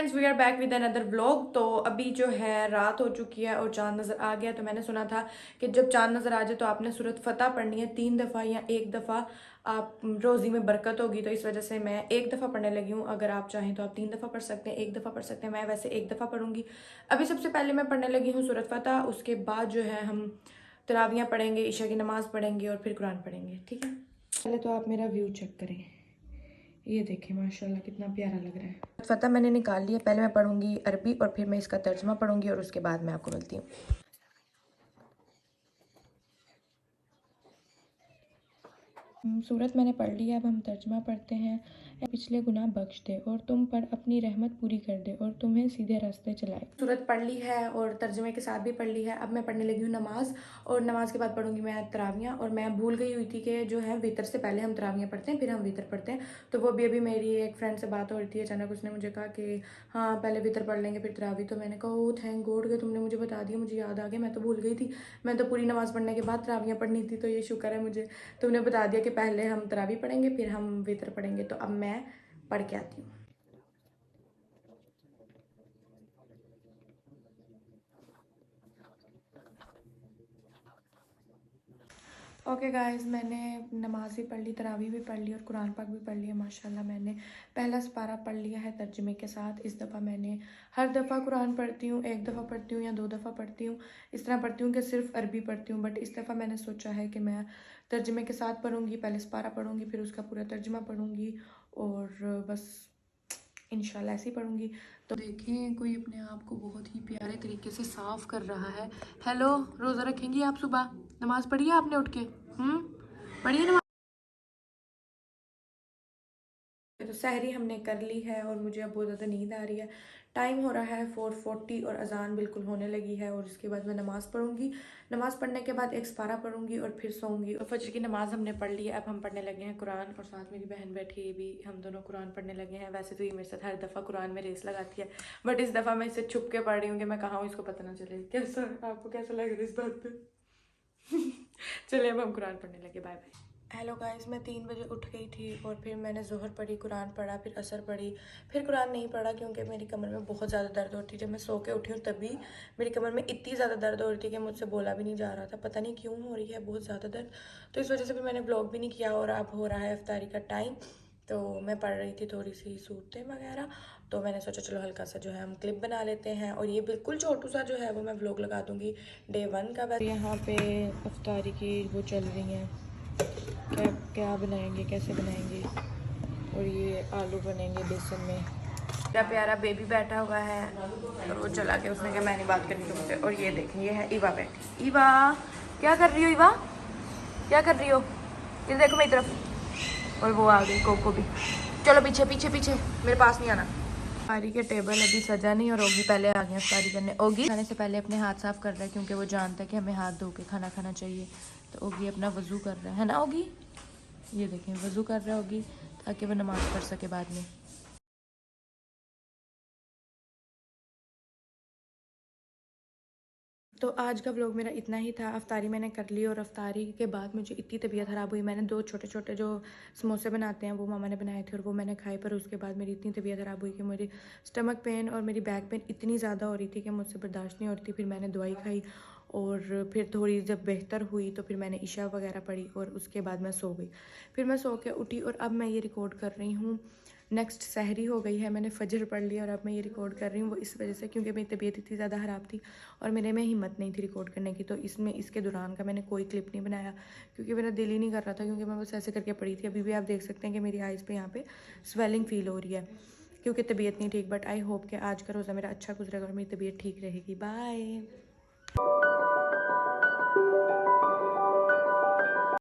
Friends, we are back with another vlog. तो अभी जो है रात हो चुकी है और चांद नज़र आ गया। तो मैंने सुना था कि जब चांद नज़र आ जाए तो आपने सूरत फतह पढ़नी है 3 दफ़ा या 1 दफ़ा, आप रोज़ी में बरकत होगी। तो इस वजह से मैं 1 दफ़ा पढ़ने लगी हूँ। अगर आप चाहें तो आप 3 दफ़ा पढ़ सकते हैं, 1 दफ़ा पढ़ सकते हैं। मैं वैसे 1 दफ़ा पढ़ूंगी। अभी सबसे पहले मैं पढ़ने लगी हूँ सूरत फतह। उसके बाद जो है हम तरावियाँ पढ़ेंगे, ईशा की नमाज़ पढ़ेंगे और फिर कुरान पढ़ेंगे। ठीक है, पहले तो आप मेरा व्यू चेक करें। ये देखें माशाल्लाह कितना प्यारा लग रहा है। फतह मैंने निकाल लिया। पहले मैं पढ़ूंगी अरबी और फिर मैं इसका तर्जमा पढ़ूंगी और उसके बाद मैं आपको मिलती हूँ। सूरत मैंने पढ़ लिया। अब हम तर्जमा पढ़ते हैं। पिछले गुनाह बख्श दे और तुम पर अपनी रहमत पूरी कर दे और तुम्हें सीधे रास्ते चलाए। सूरत पढ़ ली है और तर्जमे के साथ भी पढ़ ली है। अब मैं पढ़ने लगी हूँ नमाज और नमाज के बाद पढ़ूंगी मैं तरावियाँ। और मैं भूल गई हुई थी कि जो है वितर से पहले हम तरावियाँ पढ़ते हैं, फिर हम वितर पढ़ते हैं। तो वो भी अभी मेरी एक फ्रेंड से बात हो रही थी, अचानक उसने मुझे कहा कि हाँ पहले वितर पढ़ लेंगे फिर तरावी। तो मैंने कहा ओ थैंक गॉड कि तुमने मुझे बता दिया, मुझे याद आ गया, मैं तो भूल गई थी। मैं तो पूरी नमाज़ पढ़ने के बाद तरावियाँ पढ़नी थी। तो ये शुक्र है मुझे तुमने बता दिया कि पहले हम तरावी पढ़ेंगे फिर हम वितर पढ़ेंगे। तो अब मैं पढ़ के आती हूँ। ओके गाइस, मैंने नमाज भी पढ़ ली, तरावी भी पढ़ ली और कुरान पाक भी पढ़ लिया माशाल्लाह। मैंने पहला सपारा पढ़ लिया है तर्जमे के साथ। इस दफ़ा मैंने हर दफ़ा कुरान पढ़ती हूँ, 1 दफ़ा पढ़ती हूँ या 2 दफ़ा पढ़ती हूँ। इस तरह पढ़ती हूँ कि सिर्फ अरबी पढ़ती हूँ, बट इस दफ़ा मैंने सोचा है कि मैं तर्जमे के साथ पढ़ूँगी। पहले सपारा पढ़ूँगी फिर उसका पूरा तर्जमा पढ़ूँगी और बस इंशाल्लाह ऐसे ही पढ़ूँगी। तो देखें कोई अपने आप को बहुत ही प्यारे तरीके से साफ़ कर रहा है। हेलो, रोज़ा रखेंगी आप? सुबह नमाज़ पढ़ी है आपने उठ के? पढ़िए नमाज। तो सहरी हमने कर ली है और मुझे अब बहुत ज़्यादा नींद आ रही है। टाइम हो रहा है 4:40 और अजान बिल्कुल होने लगी है। और उसके बाद मैं नमाज़ पढ़ूंगी। नमाज़ पढ़ने के बाद एक सपारा पढ़ूंगी और फिर सोऊंगी। और फजर की नमाज़ हमने पढ़ ली है। अब हम पढ़ने लगे हैं कुरान और साथ मेरी बहन बैठी है भी, हम दोनों कुरान पढ़ने लगे हैं। वैसे तो ये मेरे साथ हर दफ़ा कुरान में रेस लगाती है, बट इस दफ़ा मैं इसे छुप के पढ़ रही हूँ कि मैं कहाँ हूँ, इसको पता ना चले। कैसा आपको कैसा लग रहा है इस बात पर? चलिए अब हम कुरान पढ़ने लगे। Bye bye. हेलो गाइस, मैं 3 बजे उठ गई थी और फिर मैंने ज़ोहर पढ़ी, कुरान पढ़ा, फिर असर पढ़ी, फिर कुरान नहीं पढ़ा क्योंकि मेरी कमर में बहुत ज़्यादा दर्द हो रही थी। जब मैं सो के उठी हूँ तभी मेरी कमर में इतनी ज़्यादा दर्द हो रही थी कि मुझसे बोला भी नहीं जा रहा था। पता नहीं क्यों हो रही है बहुत ज़्यादा दर्द। तो इस वजह से भी मैंने ब्लॉग भी नहीं किया। और अब हो रहा है इफ्तारी का टाइम, तो मैं पढ़ रही थी थोड़ी सी सूरतें वगैरह। तो मैंने सोचा चलो हल्का सा जो है हम क्लिप बना लेते हैं। और ये बिल्कुल छोटू सा जो है वो मैं व्लॉग लगा दूँगी डे 1 का। बस यहाँ पे इफ्तारी की वो चल रही हैं, क्या क्या बनाएंगे, कैसे बनाएंगे। और ये आलू बनेंगे बेसन में। मेरा प्यारा बेबी बैठा हुआ है और वो चला के उसने कहा मैं नहीं बात करनी तुमसे। और ये देखें ये है ईवा बैठी। ईवा क्या कर रही हो? ईवा क्या कर रही हो? ये देखो मेरी तरफ। और वो आ गई कोको भी। चलो पीछे पीछे पीछे, मेरे पास नहीं आना। इफ्तारी के टेबल अभी सजा नहीं और ओगी पहले आ गया इफ्तारी करने। ओगी खाने से पहले अपने हाथ साफ कर रहा है क्योंकि वो जानता है कि हमें हाथ धो के खाना खाना चाहिए। तो ओगी अपना वज़ू कर रहा है ना ओगी? ये देखें वज़ू कर रहा होगी ताकि वो नमाज़ पढ़ सके बाद में। तो आज का व्लॉग मेरा इतना ही था। अफ्तारी मैंने कर ली और अफ्तारी के बाद मुझे इतनी तबीयत ख़राब हुई। मैंने 2 छोटे छोटे जो समोसे बनाते हैं वो मामा ने बनाए थे और वो मैंने खाए। पर उसके बाद मेरी इतनी तबीयत ख़राब हुई कि मेरी स्टमक पेन और मेरी बैक पेन इतनी ज़्यादा हो रही थी कि मुझसे बर्दाश्त नहीं हो रही थी। फिर मैंने दवाई खाई और फिर थोड़ी जब बेहतर हुई तो फिर मैंने इशा वगैरह पढ़ी और उसके बाद मैं सो गई। फिर मैं सो के उठी और अब मैं ये रिकॉर्ड कर रही हूँ। नेक्स्ट सहरी हो गई है, मैंने फजर पढ़ लिया और अब मैं ये रिकॉर्ड कर रही हूँ। वो इस वजह से क्योंकि मेरी तबीयत इतनी ज़्यादा ख़राब थी और मेरे में हिम्मत नहीं थी रिकॉर्ड करने की। तो इसमें इसके दौरान का मैंने कोई क्लिप नहीं बनाया क्योंकि मेरा दिल ही नहीं कर रहा था, क्योंकि मैं बस ऐसे करके पढ़ी थी। अभी भी आप देख सकते हैं कि मेरी आइज़ पे यहाँ पे स्वेलिंग फील हो रही है क्योंकि तबीयत नहीं ठीक। बट आई होप कि आज का रोज़ा मेरा अच्छा गुजरेगा और मेरी तबीयत ठीक रहेगी। बाय।